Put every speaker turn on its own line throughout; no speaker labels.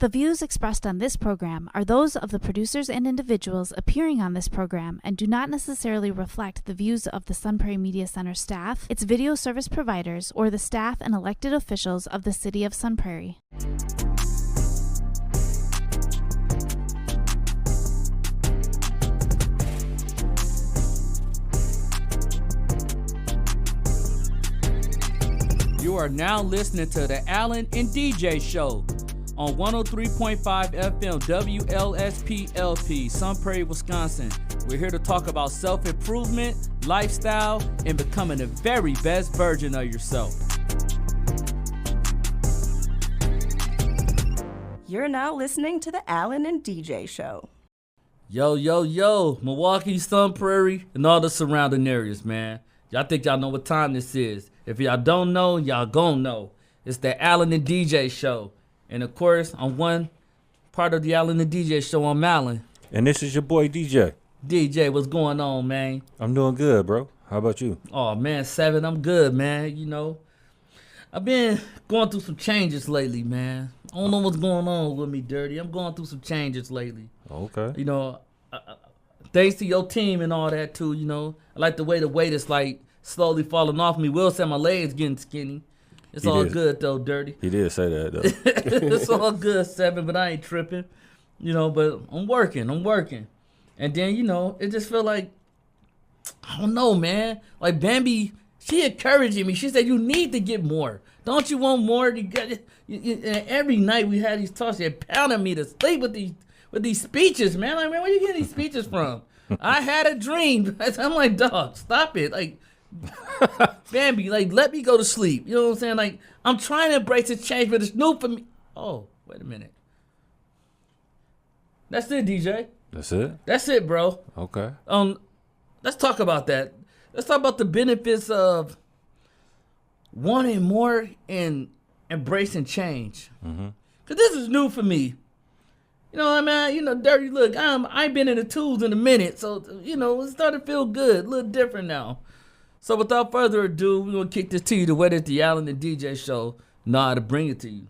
The views expressed on this program are those of the producers and individuals appearing on this program and do not necessarily reflect the views of the Sun Prairie Media Center staff, its video service providers, or the staff and elected officials of the City of Sun Prairie.
You are now listening to the Allen and DJ Show on 103.5 FM WLSP-LP, Sun Prairie, Wisconsin. We're here to talk about self-improvement, lifestyle, and becoming the very best version of yourself.
You're now listening to the Allen and DJ Show.
Yo, Milwaukee, Sun Prairie, and all the surrounding areas, man. Y'all think y'all know what time this is. If y'all don't know, y'all gon' know. It's the Allen and DJ Show. And of course, I'm one part of the Allen and DJ Show. I'm Allen.
And this is your boy, DJ.
DJ, what's going on, man?
I'm doing good, bro. How about you?
Oh, man, Seven, I'm good, man. You know, I've been going through some changes lately, man. I don't know what's going on with me, Dirty. I'm going through some changes lately.
Okay.
You know, thanks to your team and all that, too, you know. I like the way the weight is, like, slowly falling off me. Will said my legs getting skinny. It's all good, though, Dirty.
He did say that, though.
It's all good, Seven, but I ain't tripping. You know, but I'm working. And then, you know, it just feel like, I don't know, man. Like, Bambi, she encouraging me. She said, you need to get more. Don't you want more? You got it. Every night we had these talks, she pounding me to sleep with these speeches, man. Like, man, where you getting these speeches from? I had a dream. I'm like, dog, stop it. Like, Bambi, like, let me go to sleep. You know what I'm saying? Like, I'm trying to embrace this change, but it's new for me. Oh, wait a minute. That's it, DJ.
That's it?
That's it, bro.
Okay.
Let's talk about that. Let's talk about the benefits of wanting more and embracing change.
Mm-hmm.
Cause this is new for me. You know what I mean? You know, Dirty, look, I ain't been in the tools in a minute, so, you know, it's starting to feel good, a little different now. So without further ado, we're going to kick this to you the way that the Allen and DJ Show know how to bring it to you.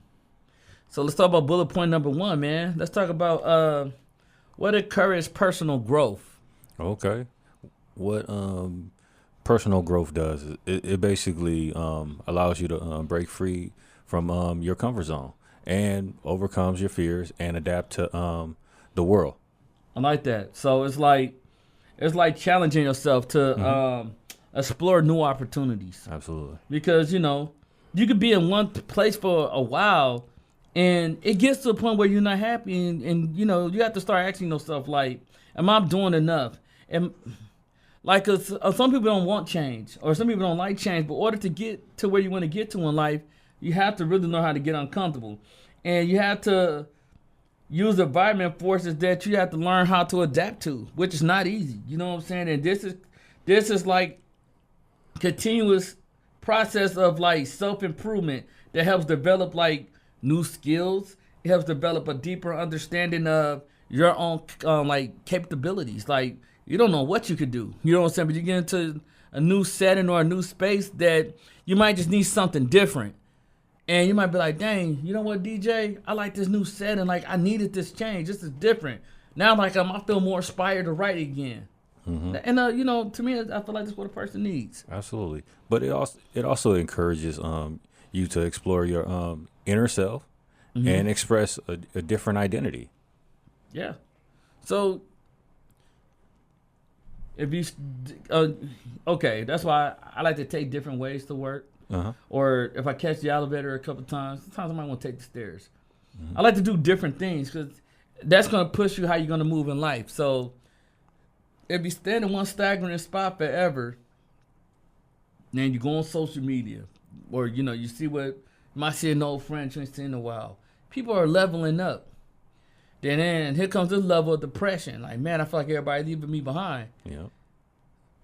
So let's talk about bullet point number 1, man. Let's talk about what encourages personal growth.
Okay. What personal growth does, it basically allows you to break free from your comfort zone and overcomes your fears and adapt to the world.
I like that. So it's like challenging yourself to explore new opportunities.
Absolutely.
Because, you know, you could be in one place for a while and it gets to a point where you're not happy and you know, you have to start asking yourself, like, am I doing enough? And like, some people don't want change or some people don't like change, but in order to get to where you want to get to in life, you have to really know how to get uncomfortable. And you have to use environment forces that you have to learn how to adapt to, which is not easy. You know what I'm saying? And this is like continuous process of like self-improvement that helps develop like new skills. It helps develop a deeper understanding of your own like capabilities. Like, you don't know what you could do. You know what I'm saying? But you get into a new setting or a new space that you might just need something different. And you might be like, dang, you know what, DJ? I like this new setting. Like, I needed this change. This is different. Now, like, I feel more inspired to write again. Mm-hmm. And, you know, to me, I feel like that's what a person needs.
Absolutely. But it also encourages you to explore your inner self and express a different identity.
Yeah. So, if you, okay, that's why I like to take different ways to work. Or if I catch the elevator a couple times, sometimes I might want to take the stairs. I like to do different things because that's going to push you how you're going to move in life. So if you stand in one stagnant spot forever, then you go on social media or, you know, you see what, you might see an old friend you ain't seen in a while. People are leveling up. Then here comes this level of depression. Like, man, I feel like everybody's leaving me behind.
Yeah.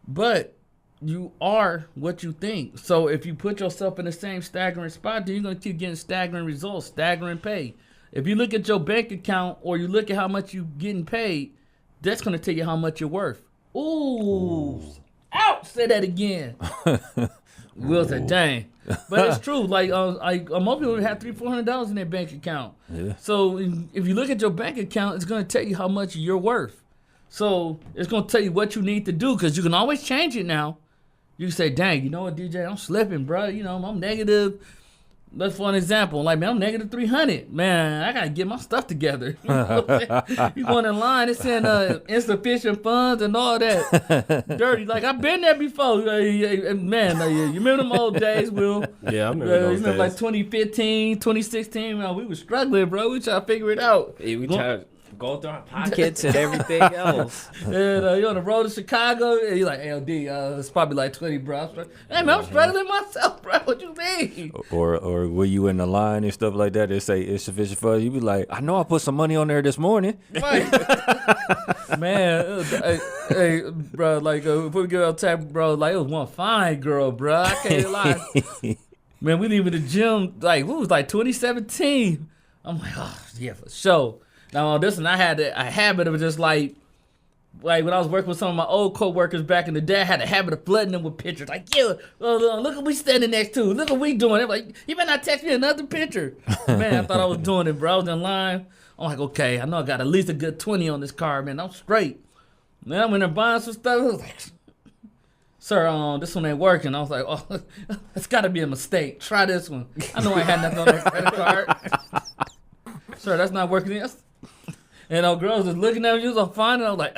But you are what you think. So if you put yourself in the same staggering spot, then you're going to keep getting staggering results, staggering pay. If you look at your bank account or you look at how much you're getting paid, that's going to tell you how much you're worth. Ooh. Ouch! Say that again. Will said, "Dang," but it's true. Like most people have $300-400 in their bank account.
Yeah.
So if you look at your bank account, it's going to tell you how much you're worth. So it's going to tell you what you need to do because you can always change it now. You can say, "Dang, you know what, DJ? I'm slipping, bro. You know, I'm negative." Let's for an example, like, man, I'm negative 300. Man, I gotta get my stuff together. You know what I'm saying? You going in line, it's saying insufficient funds and all that. Dirty. Like, I've been there before. Man, you remember them old days, Will?
Yeah, I remember those
You remember
days.
like 2015, 2016, man, we were struggling, bro. We trying to figure it out.
Yeah, we try to go through our pockets and everything else.
And you're on the road to Chicago, and you're like, LD, it's probably like 20, bro. Hey, man, I'm struggling myself, bro. What you mean?
Or were you in the line and stuff like that? They say it's sufficient for you. You be like, I know I put some money on there this morning.
Right. Man, hey, bro, like, before we get out tap, bro, like, it was one fine girl, bro. I can't lie. Man, we leaving the gym, like, what was like 2017? I'm like, oh, yeah, for sure. Now, this one, I had a habit of just like when I was working with some of my old co-workers back in the day, I had a habit of flooding them with pictures. Like, yeah, look what we standing next to. Look what we doing. They're like, you better not text me another picture. Man, I thought I was doing it, bro. I was in line. I'm like, okay, I know I got at least a good 20 on this card, man. I'm straight. Man, I'm in there buying some stuff. I was like, sir, this one ain't working. I was like, oh, it's got to be a mistake. Try this one. I know I had nothing on that credit card. Sir, that's not working. And our girls was looking at me, you was fine, and I was like,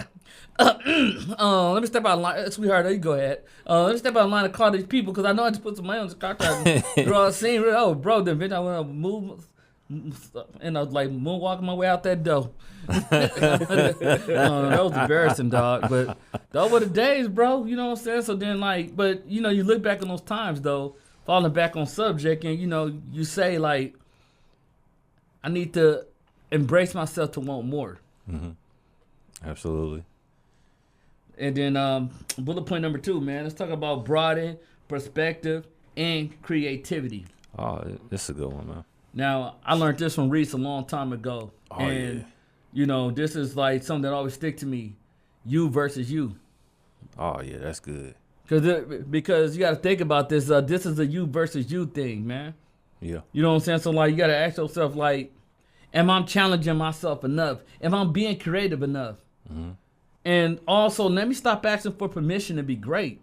let me step out of line. Sweetheart, you go ahead. Let me step out of line and call these people, because I know I just put some money on this car. Girl, I seen, oh, bro, then bitch, I went up and moved, and I was like moonwalking my way out that door. That was embarrassing, dog. But those were the days, bro. You know what I'm saying? So then, like, but, you know, you look back on those times, though, falling back on subject, and, you know, you say, like, I need to embrace myself to want more.
Mm-hmm. Absolutely.
And then bullet point number 2, man. Let's talk about broaden perspective and creativity.
Oh, this is a good one, man.
Now, I learned this from Reese a long time ago.
Oh,
and,
yeah.
you know, this is like something that always stick to me. You versus you.
Oh, yeah, that's good.
Because you got to think about this. This is a you versus you thing, man.
Yeah.
You know what I'm saying? So, like, you got to ask yourself, like, am I challenging myself enough? Am I being creative enough?
Mm-hmm.
And also, let me stop asking for permission to be great.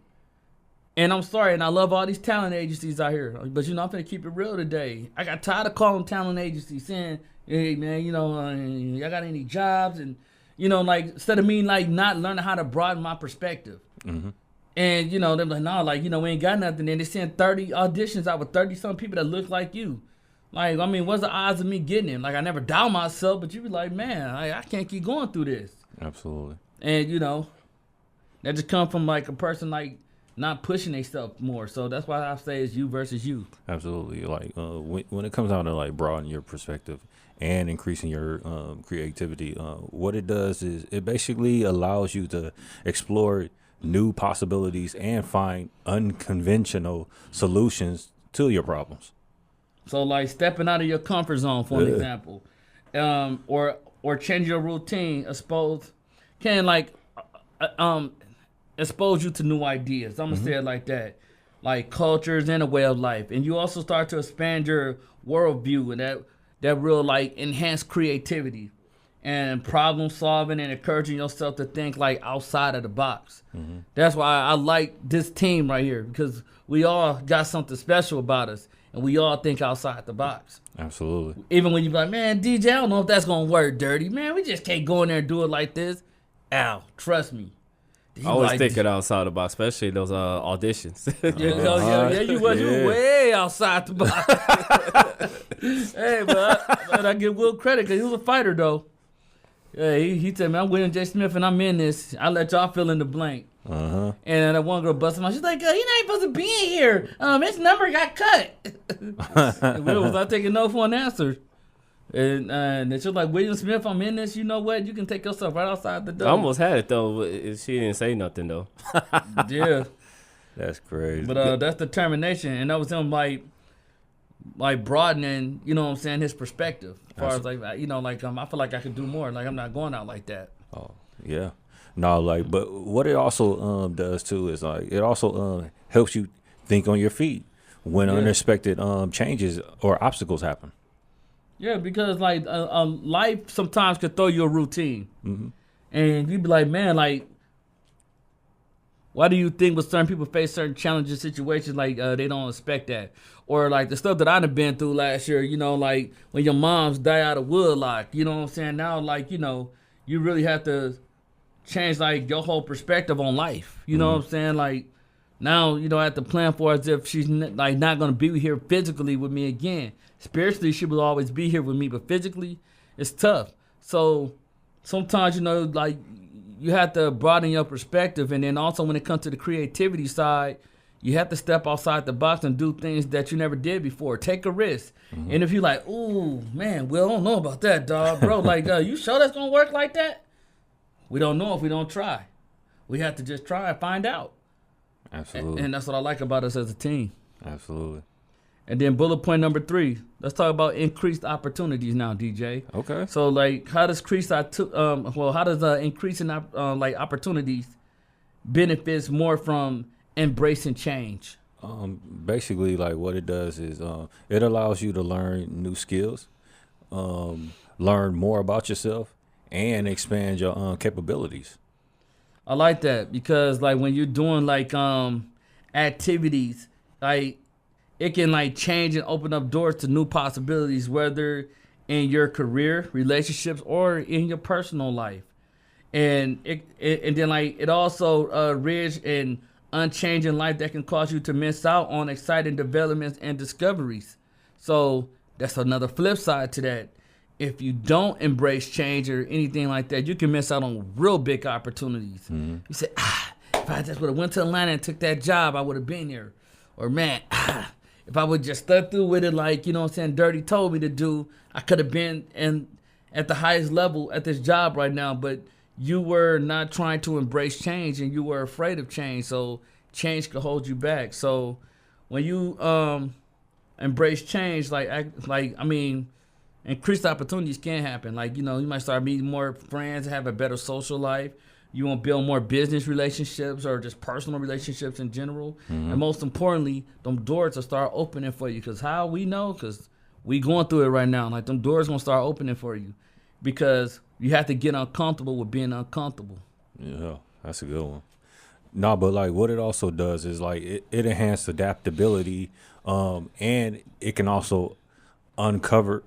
And I'm sorry, and I love all these talent agencies out here, but, you know, I'm going to keep it real today. I got tired of calling talent agencies saying, hey, man, you know, y'all got any jobs? And, you know, like, instead of me, like, not learning how to broaden my perspective.
Mm-hmm.
And, you know, they're like, no, like, you know, we ain't got nothing. And they send 30 auditions out with 30-some people that look like you. Like, I mean, what's the odds of me getting him? Like, I never doubt myself, but you be like, man, I can't keep going through this.
Absolutely.
And, you know, that just come from, like, a person, like, not pushing themselves more. So that's why I say it's you versus you.
Absolutely. Like, when it comes down to, like, broadening your perspective and increasing your creativity, what it does is it basically allows you to explore new possibilities and find unconventional solutions to your problems.
So, like, stepping out of your comfort zone, for an example, or change your routine, expose you to new ideas. I'm gonna say it like that, like cultures and a way of life, and you also start to expand your worldview and that real, like, enhanced creativity and problem solving and encouraging yourself to think, like, outside of the box. Mm-hmm. That's why I like this team right here, because we all got something special about us. And we all think outside the box.
Absolutely.
Even when you be like, man, DJ, I don't know if that's going to work, Dirty. Man, we just can't go in there and do it like this. Al, trust me.
I always think it outside the box, especially those auditions.
You way outside the box. Hey, but I give Will credit because he was a fighter, though. Yeah, he said, man, I'm William J. Smith and I'm in this. I let y'all fill in the blank.
Uh-huh.
And that one girl busted him out. She's like, you're not supposed to be in here. His number got cut. And Will was not taking no for an answer. And she was like, William Smith, I'm in this. You know what? You can take yourself right outside the door.
I almost had it, though. But she didn't say nothing, though.
Yeah.
That's crazy.
But that's determination. And that was him, like broadening, you know what I'm saying, his perspective. As far as, like, you know, like, I feel like I could do more. Like, I'm not going out like that.
Oh, yeah. No, like, but what it also does, too, is, like, it also helps you think on your feet when
Yeah.
unexpected changes or obstacles happen.
Yeah, because like life sometimes could throw you a routine, and you'd be like, man, like, why do you think when certain people face certain challenging situations, like they don't expect that, or like the stuff that I've been through last year, you know, like when your moms die out of woodlock, you know what I'm saying? Now, like, you know, you really have to change like your whole perspective on life. You know what I'm saying? Like now, you know, I have to plan for as if she's like not gonna be here physically with me again. Spiritually, she will always be here with me, but physically, it's tough. So sometimes, you know, like you have to broaden your perspective, and then also when it comes to the creativity side, you have to step outside the box and do things that you never did before. Take a risk. And if you're like, ooh, man, well, I don't know about that, dog, bro. Like, you sure that's gonna work like that? We don't know if we don't try. We have to just try and find out.
Absolutely.
And that's what I like about us as a team.
Absolutely.
And then bullet point number 3, let's talk about increased opportunities now, DJ.
Okay.
So like, how does increasing like opportunities benefits more from embracing change?
Basically, like what it does is it allows you to learn new skills, learn more about yourself, and expand your capabilities.
I like that because like when you're doing like activities, like it can like change and open up doors to new possibilities, whether in your career, relationships, or in your personal life. And and then like it also rich and unchanging life that can cause you to miss out on exciting developments and discoveries. So that's another flip side to that. If you don't embrace change or anything like that, you can miss out on real big opportunities. You say, if I just would have went to Atlanta and took that job, I would have been here. Or man, if I would just stuck through with it, like, you know what I'm saying, Dirty told me to do, I could have been at the highest level at this job right now. But you were not trying to embrace change, and you were afraid of change. So change could hold you back. So when you embrace change, increased opportunities can happen. Like, you know, you might start meeting more friends, have a better social life. You want to build more business relationships or just personal relationships in general. And most importantly, them doors will start opening for you. Because how we know? Because we going through it right now. Like, them doors going to start opening for you. Because you have to get uncomfortable with being uncomfortable.
Yeah, that's a good one. No, but like what it also does is like it enhances adaptability, and it can also uncover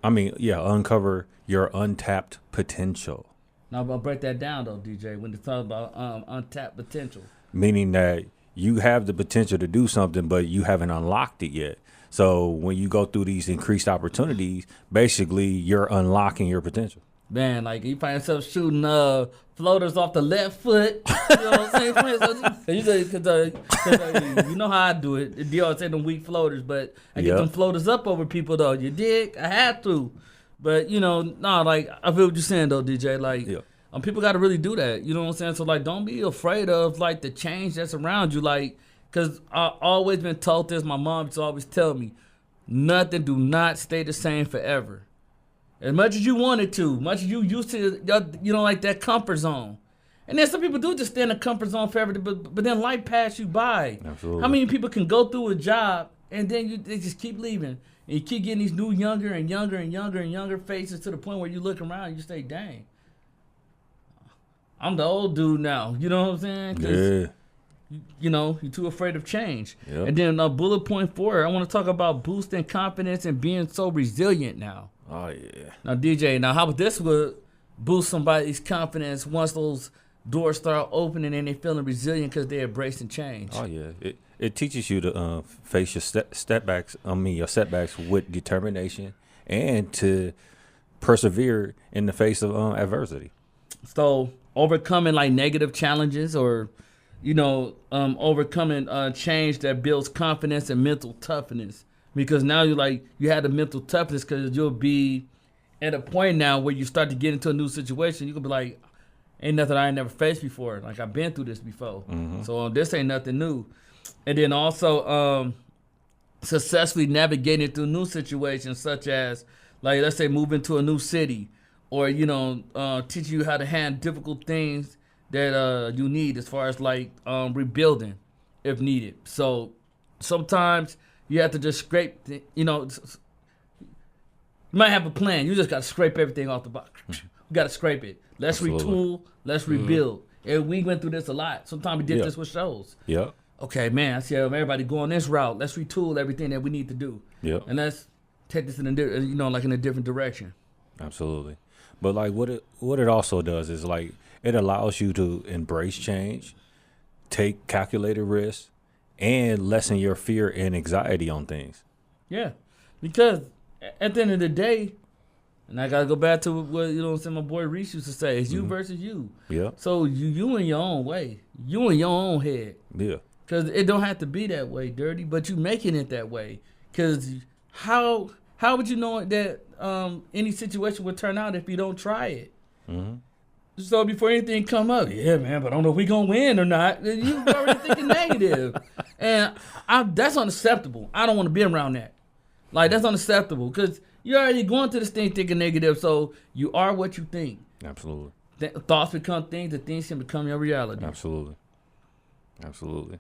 your untapped potential.
Now, I'll break that down, though, DJ, when they talk about untapped potential.
Meaning that you have the potential to do something, but you haven't unlocked it yet. So when you go through these increased opportunities, basically you're unlocking your potential.
Man, like you find yourself shooting floaters off the left foot. You know what I'm saying? Cause you know how I do it. You always say them weak floaters, but I get them floaters up over people, though. You dig? I have to. But, you know, like, I feel what you're saying, though, DJ. Like, people got to really do that. You know what I'm saying? So, like, don't be afraid of, like, the change that's around you. Like, because I've always been told this. My mom used to always tell me, nothing do not stay the same forever. As much as you want it to, much as you used to, you know, like that comfort zone. And then some people do just stay in the comfort zone forever, but then life pass you by.
Absolutely.
How many people can go through a job and then they just keep leaving? And you keep getting these new younger and younger and younger and younger faces to the point where you look around and you say, dang, I'm the old dude now. You know what I'm saying? 'Cause, you know, you're too afraid of change.
Yep.
And then bullet point 4, I want to talk about boosting confidence and being so resilient now.
Oh, yeah.
Now, DJ, how about this would boost somebody's confidence once those doors start opening and they feeling resilient because they're embracing change?
Oh, yeah. It teaches you to face your setbacks with determination and to persevere in the face of adversity.
So overcoming like negative challenges or, you know, overcoming change that builds confidence and mental toughness. Because now you have the mental toughness because you'll be at a point now where you start to get into a new situation. You can be like, ain't nothing I ain't never faced before. Like, I've been through this before. So this ain't nothing new. And then also successfully navigating through new situations such as, like, let's say moving to a new city or, you know, teaching you how to handle difficult things that you need as far as like rebuilding if needed. So sometimes you have to just scrape, you might have a plan. You just got to scrape everything off the box. You got to scrape it. Let's
Absolutely.
retool. Let's rebuild. And we went through this a lot. Sometimes we did this with shows.
Yep.
Okay, man, I see everybody going this route. Let's retool everything that we need to do.
Yep.
And let's take this in a, like in a different direction.
Absolutely. But like what it also does is like it allows you to embrace change, take calculated risks, and lessen your fear and anxiety on things.
Yeah, because at the end of the day, and I gotta go back to what my boy Reese used to say: it's you versus you.
Yeah.
So you in your own way, you in your own head.
Yeah.
Because it don't have to be that way, Dirty, but you making it that way. Because how would you know that any situation would turn out if you don't try it?
Mm-hmm.
So before anything come up, yeah, man, but I don't know if we gonna win or not. You already thinking negative, and that's unacceptable. I don't want to be around that. Like that's unacceptable because you're already going to this thing thinking negative. So you are what you think.
Absolutely.
Thoughts become things, and things can become your reality.
Absolutely. Absolutely.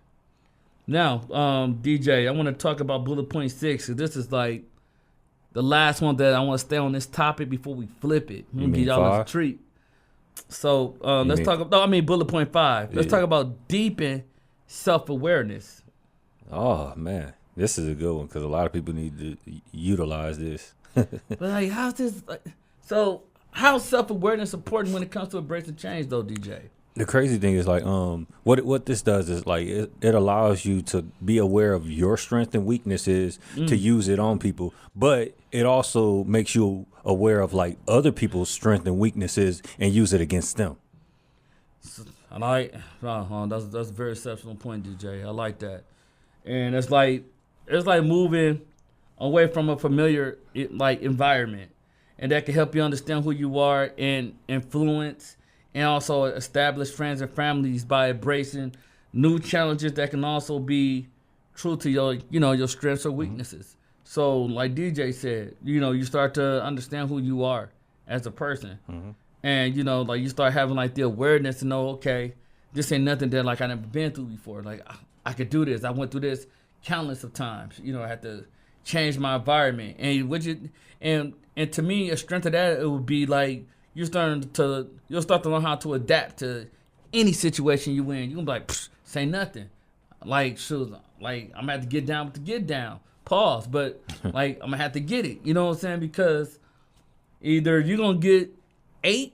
Now, DJ, I want to talk about bullet point 6. This is like the last one that I want to stay on this topic before we flip it.
You mean
Give y'all a
5?
treat. So let's
mean-
talk about. No, I mean bullet point 5. Let's
Yeah.
talk about deepen self-awareness.
Oh man, this is a good one because a lot of people need to utilize this.
But like, how's this? So, how's self-awareness important when it comes to embracing change, though, DJ?
The crazy thing is like what this does is like it allows you to be aware of your strengths and weaknesses to use it on people, but it also makes you aware of like other people's strengths and weaknesses and use it against them.
I like that's a very exceptional point, DJ. I like that, and it's like moving away from a familiar environment, and that can help you understand who you are and influence, and also establish friends and families by embracing new challenges that can also be true to your strengths or weaknesses. So, like DJ said, you start to understand who you are as a person. And, you start having, the awareness to know, okay, this ain't nothing that, I never been through before. Like, I could do this. I went through this countless of times. I had to change my environment. And to me, a strength of that, it would be, you'll start to learn how to adapt to any situation you in. You're going to be like, say nothing. Shoot, I'm going to have to get down with the get down. Pause. But, I'm going to have to get it. You know what I'm saying? Because either you're going to get ate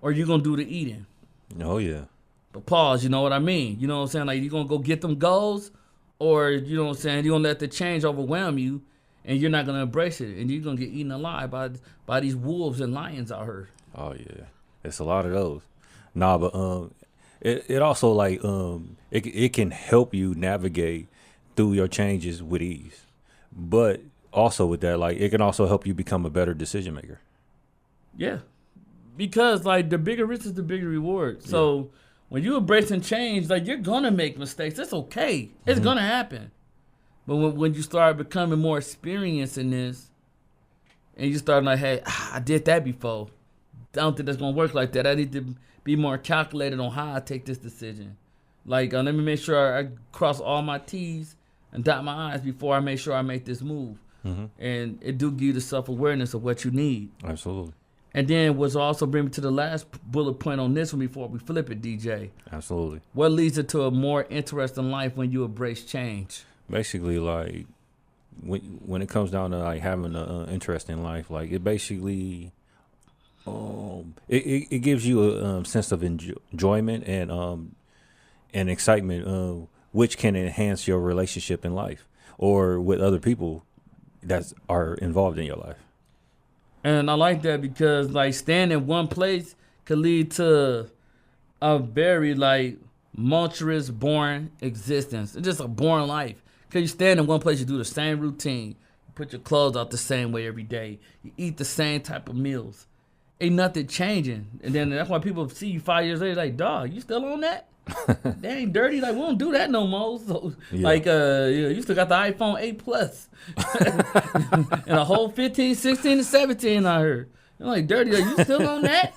or you're going to do the eating.
Oh yeah.
But pause, you know what I mean? You know what I'm saying? You're going to go get them goals or, you know what I'm saying, you're going to let the change overwhelm you and you're not going to embrace it. And you're going to get eaten alive by these wolves and lions out here.
Oh yeah. It's a lot of those. Nah, but it also it can help you navigate through your changes with ease. But also with that, it can also help you become a better decision maker.
Yeah. Because, the bigger risk is the bigger reward. So, when you embracing change, you're going to make mistakes. It's okay. It's going to happen. But when you start becoming more experienced in this, and you start hey, I did that before. I don't think that's going to work like that. I need to be more calculated on how I take this decision. Let me make sure I cross all my T's and dot my I's before I make sure I make this move. And it do give you the self-awareness of what you need.
Absolutely.
And then what's also bring me to the last bullet point on this one before we flip it, DJ.
Absolutely.
What leads it to a more interesting life when you embrace change?
Basically, when it comes down to having an interesting life, it basically it gives you a sense of enjoyment and excitement, which can enhance your relationship in life or with other people that are involved in your life.
And I like that because staying in one place could lead to a very tumultuous, boring existence. It's just a boring life. Because you stand in one place, you do the same routine. You put your clothes out the same way every day. You eat the same type of meals. Ain't nothing changing. And then that's why people see you 5 years later, dog, you still on that? That ain't dirty. We don't do that no more. So, you still got the iPhone 8 Plus. And a whole 15, 16, and 17 I heard. I'm like, Dirty, are you still on that?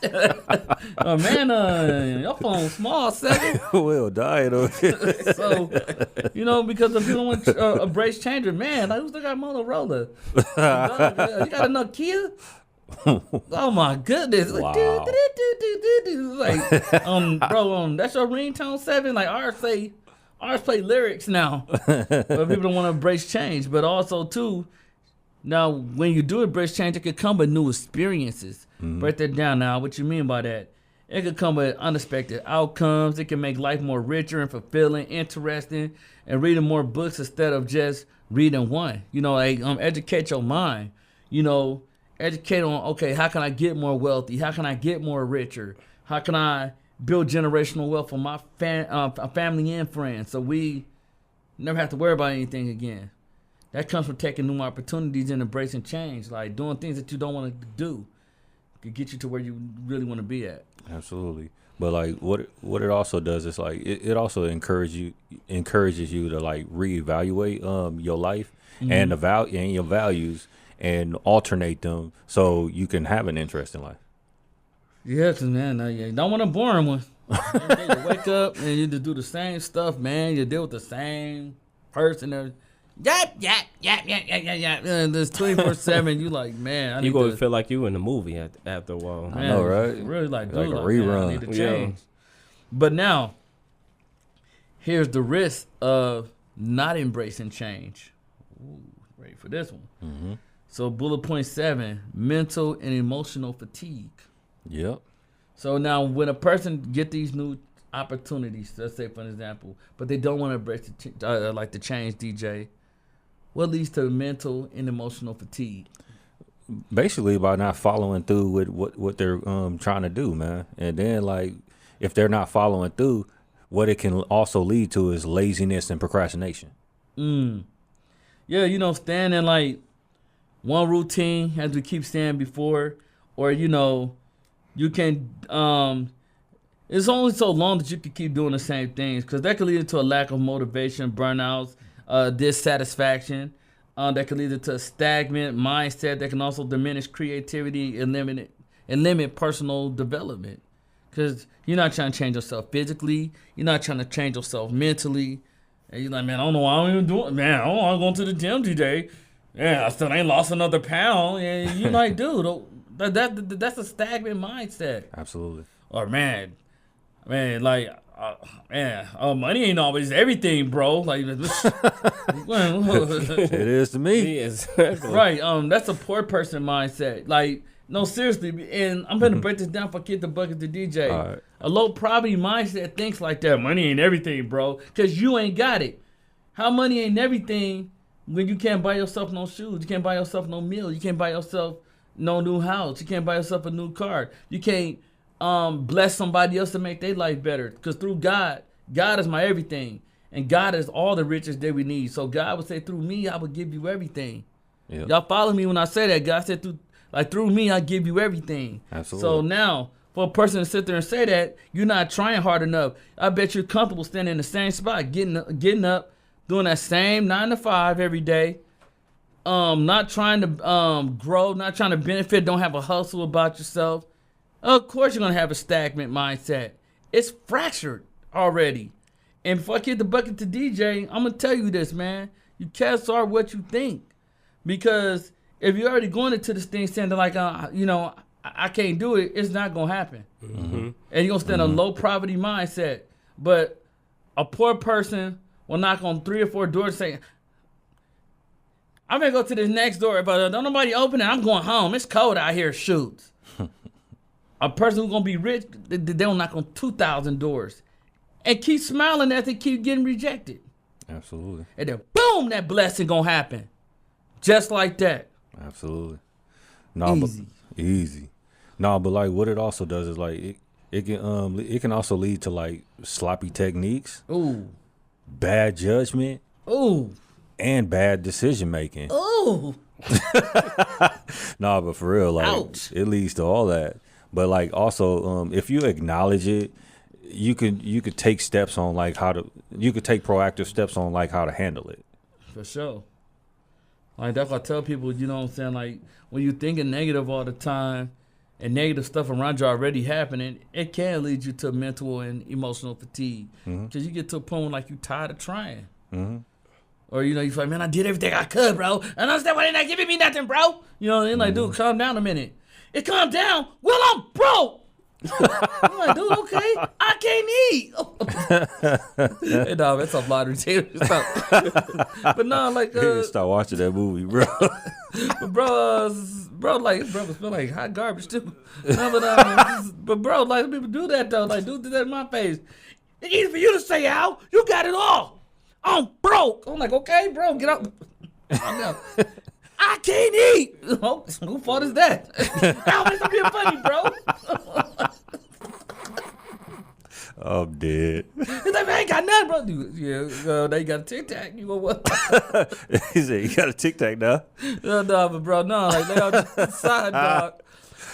Oh man, your phone small, 7.
Will die though.
So, because if you don't want a brace changer, man, like, who's still got Motorola? You got a Nokia? Oh my goodness!
Wow.
Like, that's your ringtone, 7. Like ours play lyrics now, but people don't want to brace change. But also too, now when you do a brace change, it could come with new experiences. Break that down now. What you mean by that? It could come with unexpected outcomes. It can make life more richer and fulfilling, interesting, and reading more books instead of just reading one. Educate your mind. Educate on, okay, how can I get more wealthy? How can I get more richer? How can I build generational wealth for my family and friends so we never have to worry about anything again? That comes from taking new opportunities and embracing change, like doing things that you don't want to do could get you to where you really want to be at.
Absolutely. But like what it also does is like it also encourages you to like reevaluate your life and the value and your values and alternate them so you can have an interesting life.
Yes, man. You don't want a boring one. You wake up and you just do the same stuff, man. You deal with the same person. Yap. There's 24/7. You like, man.
You gonna feel like you in the movie after a while.
I know, right?
Really like a
rerun.
Man, I need to change. Yeah. But now, here's the risk of not embracing change. Ooh, ready for this one?
Mm-hmm.
So bullet point 7, mental and emotional fatigue.
Yep.
So now when a person get these new opportunities, let's say for an example, but they don't want to embrace the change, DJ, what leads to mental and emotional fatigue?
Basically by not following through with what they're trying to do, man. And then like if they're not following through, what it can also lead to is laziness and procrastination.
Yeah, staying in like one routine, as we keep saying before, or you can it's only so long that you can keep doing the same things, because that could lead to a lack of motivation, burnouts, dissatisfaction. That could lead to a stagnant mindset that can also diminish creativity and limit personal development, because you're not trying to change yourself physically, you're not trying to change yourself mentally, and you're like, man, I don't know why I'm even doing it, man. I don't want to go to the gym today. Yeah, I still ain't lost another pound. And you're like, dude, that's a stagnant mindset.
Absolutely.
Or man, like, money ain't always everything, bro. Like,
it is to me.
Exactly.
Right. That's a poor person mindset. Like, no, seriously. And I'm gonna break this down for Kid the Bucket to DJ.
All right.
A low poverty mindset thinks like that. Money ain't everything, bro. Cause you ain't got it. How money ain't everything when you can't buy yourself no shoes, you can't buy yourself no meal, you can't buy yourself no new house, you can't buy yourself a new car, you can't bless somebody else to make their life better. Because through God is my everything, and God is all the riches that we need. So God would say, through me, I will give you everything.
Yep.
Y'all follow me when I say that? God said, through me, I give you everything.
Absolutely.
So now, for a person to sit there and say that, you're not trying hard enough. I bet you're comfortable standing in the same spot, getting up, doing that same 9 to 5 every day. Not trying to grow, not trying to benefit, don't have a hustle about yourself. Of course you're going to have a stagnant mindset. It's fractured already. And before I get the bucket to DJ, I'm going to tell you this, man. You can't start what you think. Because if you're already going into this thing saying that, like, I can't do it, it's not going to happen.
Mm-hmm.
And you're going to stay in a low poverty mindset. But a poor person will knock on 3 or 4 doors saying, I'm going to go to this next door, but don't nobody open it. I'm going home. It's cold out here. Shoot. A person who's going to be rich, they'll knock on 2,000 doors and keep smiling as they keep getting rejected.
Absolutely.
And then, boom, that blessing going to happen. Just like that.
Absolutely. Easy. No, but like what it also does is like it can also lead to like sloppy techniques.
Ooh.
Bad judgment.
Ooh.
And bad decision making.
Ooh.
Nah, but for real, like
Ouch.
It leads to all that. But like also, if you acknowledge it, you could take steps on like you could take proactive steps on like how to handle it.
For sure. Like that's what I tell people, you know what I'm saying? Like when you're thinking negative all the time, and negative stuff around you already happening, it can lead you to mental and emotional fatigue. Because you get to a point where, like, you tired of trying. Or, you know, you feel like, man, I did everything I could, bro. I don't understand why they're not giving me nothing, bro. You know, they're like, dude, calm down a minute. It calmed down. Well, I'm broke. I'm like, dude, okay, I can't eat. Hey, dog, that's a lottery ticket. But no, like,
start watching that movie, bro.
but bro, like, bro, was feel like hot garbage too. No, but bro, like, people do that though. Like, dude did that in my face. It's easy for you to say, Al, you got it all. I'm broke. I'm like, okay, bro, get up. I can't eat. Oh, who fault is that? Al, this is being funny, bro.
I'm dead.
He's like, man, I ain't got nothing, bro. Dude, yeah, now you got a Tic Tac. You know what?
He said, you got a Tic Tac now?
No, but bro, no, like, they all just side dog.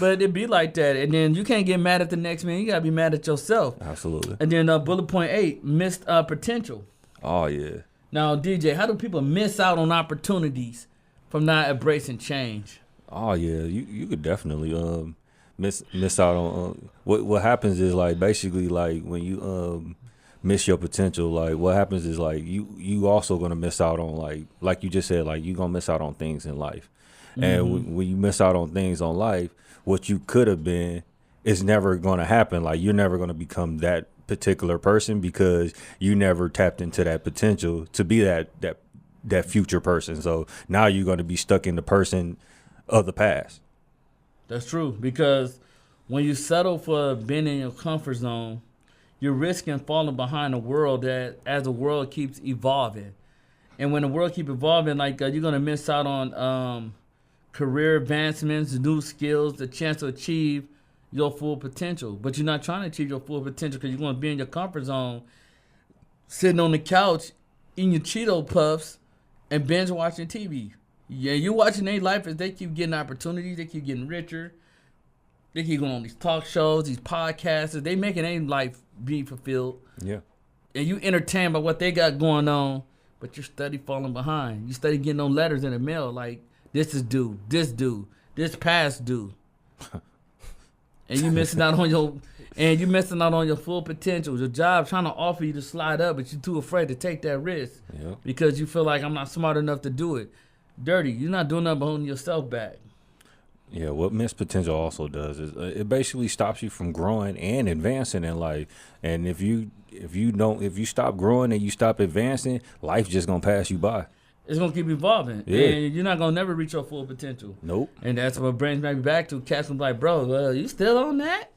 But it be like that. And then you can't get mad at the next man. You got to be mad at yourself.
Absolutely.
And then bullet point 8, missed potential.
Oh, yeah.
Now, DJ, how do people miss out on opportunities from not embracing change?
Oh, yeah. You could definitely miss out on what happens is, like, basically, like, when you miss your potential, like, what happens is, like, you also gonna miss out on, like you just said, like, you gonna miss out on things in life. And when you miss out on things on life, what you could have been is never gonna happen. Like, you're never gonna become that particular person because you never tapped into that potential to be that future person. So now you're gonna be stuck in the person of the past.
That's true, because when you settle for being in your comfort zone, you're risking falling behind the world as the world keeps evolving. And when the world keeps evolving, like, you're going to miss out on career advancements, new skills, the chance to achieve your full potential. But you're not trying to achieve your full potential because you're going to be in your comfort zone, sitting on the couch, eating your Cheeto Puffs, and binge watching TV. Yeah, you're watching their life as they keep getting opportunities, they keep getting richer, they keep going on these talk shows, these podcasts, they making their life be fulfilled.
Yeah. And
you entertained by what they got going on, but you're steady falling behind. You steady getting on letters in the mail like, this is due, this past due. And you missing out on your full potential. Your job trying to offer you to slide up, but you're too afraid to take that risk.
Yep.
Because you feel like I'm not smart enough to do it. Dirty, you're not doing nothing but holding yourself back.
Yeah, what missed potential also does is it basically stops you from growing and advancing in life. And if you stop growing and you stop advancing, life's just gonna pass you by.
It's gonna keep evolving,
yeah.
And you're not gonna never reach your full potential.
Nope.
And that's what brings me back to cats. I'm like, bro, you still on that?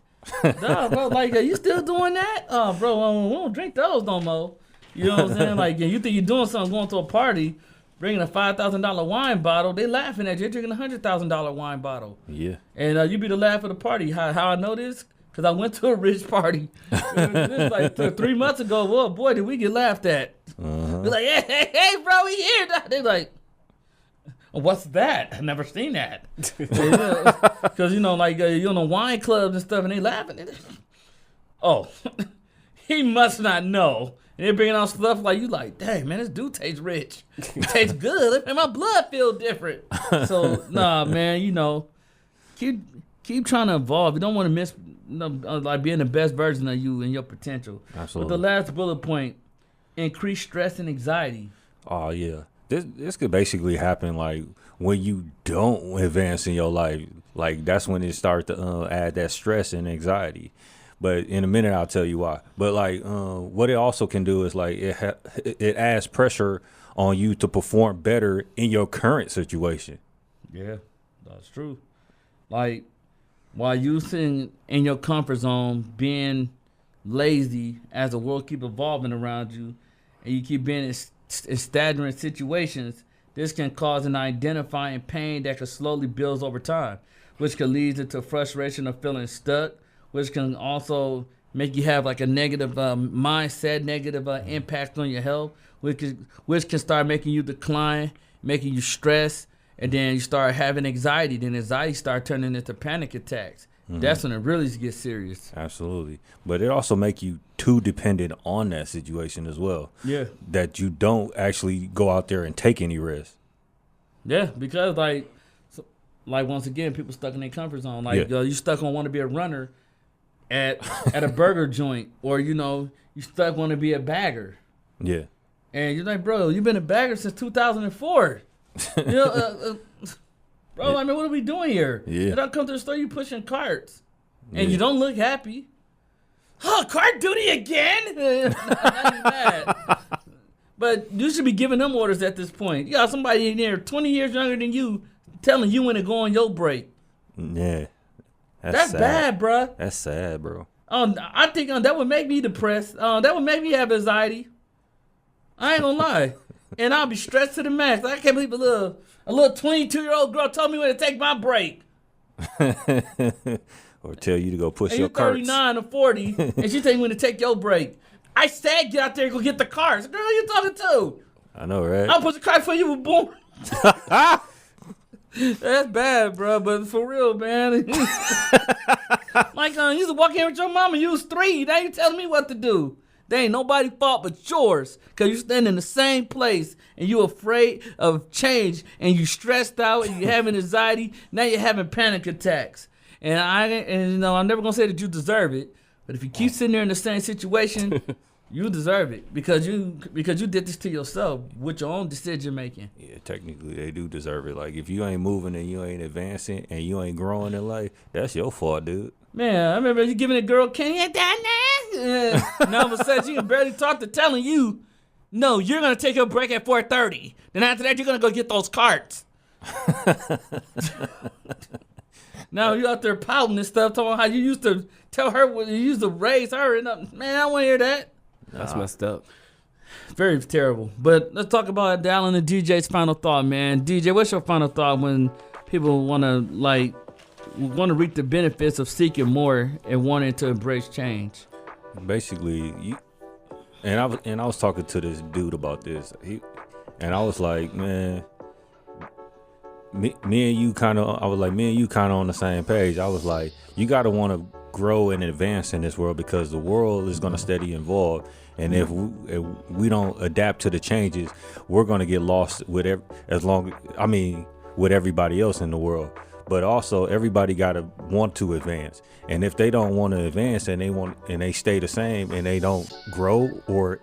Nah, bro, like, you still doing that? Oh, bro, we don't drink those no more. You know what I'm saying? Like, you think you're doing something, going to a party, bringing a $5,000 wine bottle, they laughing at you. You're drinking a $100,000 wine bottle.
Yeah.
And you be the laugh of the party. How I know this? Because I went to a rich party. This was like 3 months ago. Well, boy, did we get laughed at. They're like, hey, bro, we here. They're like, what's that? I've never seen that. Because, like, you're in the wine clubs and stuff, and they laughing. Oh, he must not know. And they're bringing out stuff like, you like, dang, man, this dude tastes rich. It tastes good. And my blood feels different. So, nah, man, keep trying to evolve. You don't want to miss, like, being the best version of you and your potential.
Absolutely.
But the last bullet point, increase stress and anxiety.
Oh, yeah. This could basically happen, like, when you don't advance in your life. Like, that's when it starts to add that stress and anxiety. But in a minute, I'll tell you why. But, like, what it also can do is, like, it adds pressure on you to perform better in your current situation.
Yeah, that's true. Like, while you sitting in your comfort zone, being lazy as the world keep evolving around you, and you keep being in stagnant situations, this can cause an identifying pain that can slowly build over time, which can lead into frustration of feeling stuck, which can also make you have like a negative mindset, negative impact on your health, which can start making you decline, making you stress, and then you start having anxiety. Then anxiety start turning into panic attacks. Mm-hmm. That's when it really gets serious.
Absolutely. But it also make you too dependent on that situation as well.
Yeah.
That you don't actually go out there and take any risks.
Yeah, because like like once again, people stuck in their comfort zone. Like
Yeah.
you stuck on want to be a runner at a burger joint, or you stuck want to be a bagger.
Yeah.
And you're like, bro, you've been a bagger since 2004. Bro, I mean, what are we doing here?
Yeah.
You don't come to the store, you pushing carts, and you don't look happy. Oh, cart duty again? Not even mad. But you should be giving them orders at this point. You got somebody in there 20 years younger than you telling you when to go on your break.
Yeah.
That's
sad.
bad, bro.
That's sad, bro.
I think that would make me depressed. That would make me have anxiety. I ain't gonna lie. And I'll be stressed to the max. I can't believe a little 22-year-old girl told me when to take my break.
Or tell you to go push
And
your
you're
carts.
39 or 40, and she tell me when to take your break. I said get out there and go get the cars. Girl, who you talking to?
I know, right?
I'll push the car before you were born. That's bad, bro, but for real, man. Like, you used to walk in with your mama, you was 3. Now you telling me what to do. They ain't nobody's fault but yours, because you stand in the same place, and you afraid of change, and you stressed out, and you having anxiety. Now you're having panic attacks. And I'm never going to say that you deserve it, but if you keep sitting there in the same situation, you deserve it, because you did this to yourself with your own decision making.
Yeah, technically they do deserve it. Like if you ain't moving and you ain't advancing and you ain't growing in life, that's your fault, dude.
Man, I remember you giving a girl candy at that now. Now all of a sudden she can barely talk to telling you, no, you're gonna take a break at 4:30. Then after that you're gonna go get those carts. Now you out there pouting and stuff, talking about how you used to tell her what you used to raise her and up. Man, I don't want to hear that.
That's messed up.
Very terrible. But let's talk about Dallin and DJ's final thought, man. DJ, what's your final thought when people want to reap the benefits of seeking more and wanting to embrace change?
Basically, I was talking to this dude about this. I was like, man, me and you kind of on the same page. I was like, you got to want to grow and advance in this world, because the world is going to steady evolve, and if we don't adapt to the changes, we're going to get lost with everybody else in the world. But also everybody got to want to advance, and if they don't want to advance and they stay the same and they don't grow or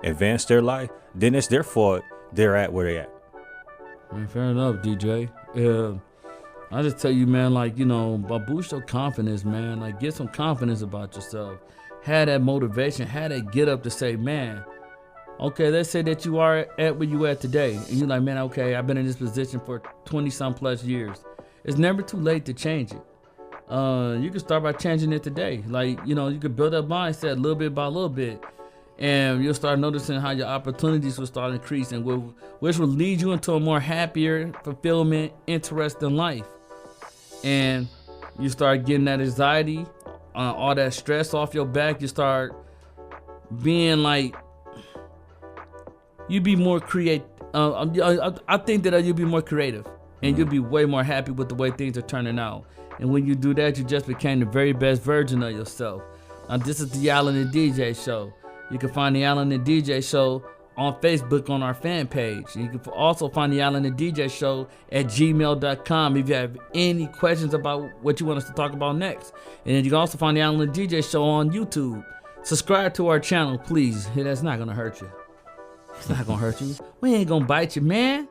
advance their life, then it's their fault they're at where they at.
Fair enough, DJ. I just tell you, man, boost your confidence, man. Like, get some confidence about yourself. Have that motivation. Have that get up to say, man, okay, let's say that you are at where you at today. And you're like, man, okay, I've been in this position for 20-some plus years. It's never too late to change it. You can start by changing it today. Like, you can build up mindset little bit by little bit. And you'll start noticing how your opportunities will start increasing, which will lead you into a more happier, fulfillment, interesting life. And you start getting that anxiety, all that stress off your back. You start being like, you be more creative. I think that you'll be more creative, and you'll be way more happy with the way things are turning out. And when you do that, you just became the very best version of yourself. Now, this is the Allen and DJ Show. You can find the Allen and DJ Show on Facebook on our fan page. You can also find the Allen and DJ Show at gmail.com if you have any questions about what you want us to talk about next. And then you can also find the Allen and DJ Show on YouTube. Subscribe to our channel, please. That's not going to hurt you. It's not going to hurt you. We ain't going to bite you, man.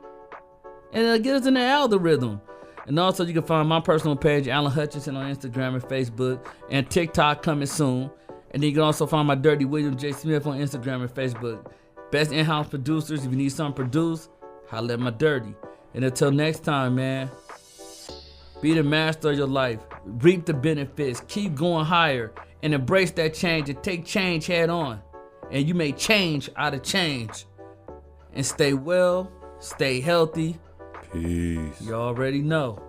And get us in the algorithm. And also you can find my personal page, Alan Hutchinson, on Instagram and Facebook, and TikTok coming soon. And then you can also find my Dirty William J. Smith on Instagram and Facebook. Best in-house producers. If you need something produced, holla at my Dirty. And until next time, man, be the master of your life. Reap the benefits. Keep going higher. And embrace that change. And take change head on. And you make change out of change. And stay well. Stay healthy.
Peace.
You already know.